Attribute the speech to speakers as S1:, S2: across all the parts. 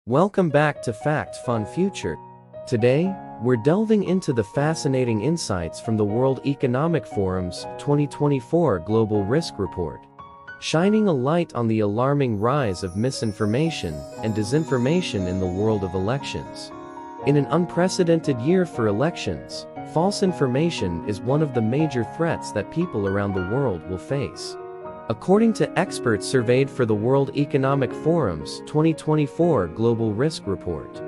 S1: Welcome back to Fact Fun Future. Today, we're delving into the fascinating insights from the World Economic Forum's 2024 Global Risk Report, shining a light on the alarming rise of misinformation and disinformation in the world of elections. In an unprecedented year for elections, false information is one of the major threats that people around the world will face. According to experts surveyed for the World Economic Forum's 2024 Global Risk Report,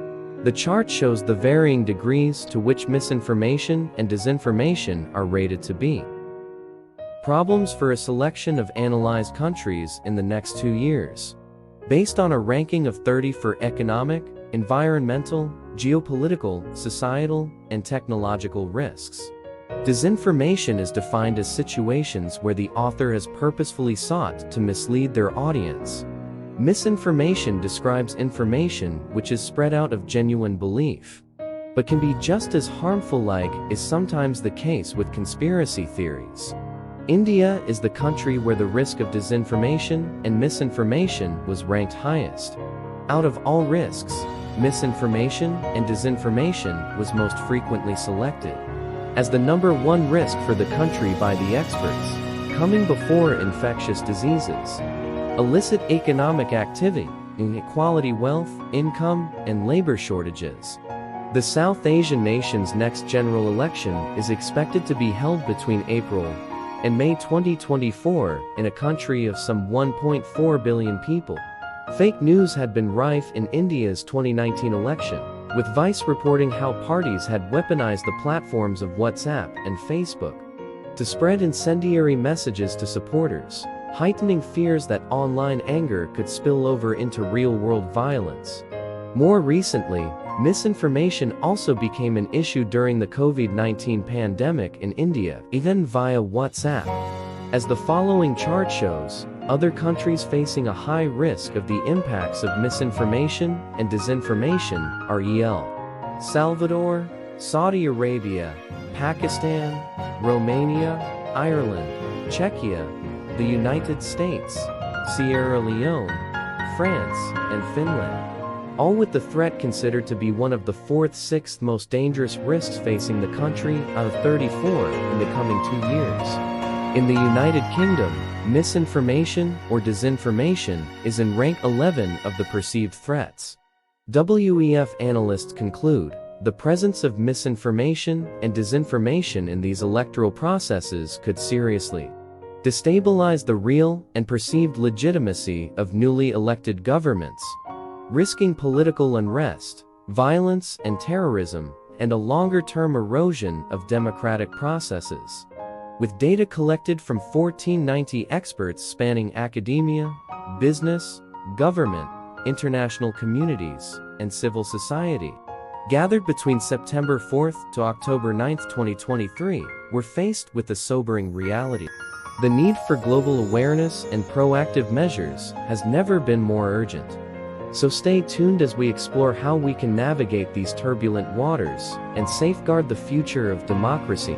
S1: the chart shows the varying degrees to which misinformation and disinformation are rated to be problems for a selection of analyzed countries in the next 2 years, based on a ranking of 30 for economic, environmental, geopolitical, societal, and technological risks. Disinformation is defined as situations where the author has purposefully sought to mislead their audience. Misinformation describes information which is spread out of genuine belief, but can be just as harmful, like is sometimes the case with conspiracy theories. India is the country where the risk of disinformation and misinformation was ranked highest. Out of all risks, misinformation and disinformation was most frequently selected as the number one risk for the country by the experts, coming before infectious diseases, illicit economic activity, inequality, wealth, income, and labor shortages. The South Asian nation's next general election is expected to be held between April and May 2024 in a country of some 1.4 billion people. Fake news had been rife in India's 2019 election, with Vice reporting how parties had weaponized the platforms of WhatsApp and Facebook to spread incendiary messages to supporters, heightening fears that online anger could spill over into real-world violence. More recently, misinformation also became an issue during the COVID-19 pandemic in India, even via WhatsApp. As the following chart shows, other countries facing a high risk of the impacts of misinformation and disinformation are Salvador, Saudi Arabia, Pakistan, Romania, Ireland, Czechia, the United States, Sierra Leone, France, and Finland, all with the threat considered to be one of the sixth most dangerous risks facing the country out of 34 in the coming 2 years. In the United Kingdom, misinformation or disinformation is in rank 11 of the perceived threats. WEF analysts conclude the presence of misinformation and disinformation in these electoral processes could seriously destabilize the real and perceived legitimacy of newly elected governments, risking political unrest, violence and terrorism, and a longer-term erosion of democratic processes. With data collected from 1,490 experts spanning academia, business, government, international communities, and civil society, gathered between September 4th to October 9th, 2023, we're faced with a sobering reality. The need for global awareness and proactive measures has never been more urgent. So stay tuned as we explore how we can navigate these turbulent waters and safeguard the future of democracy.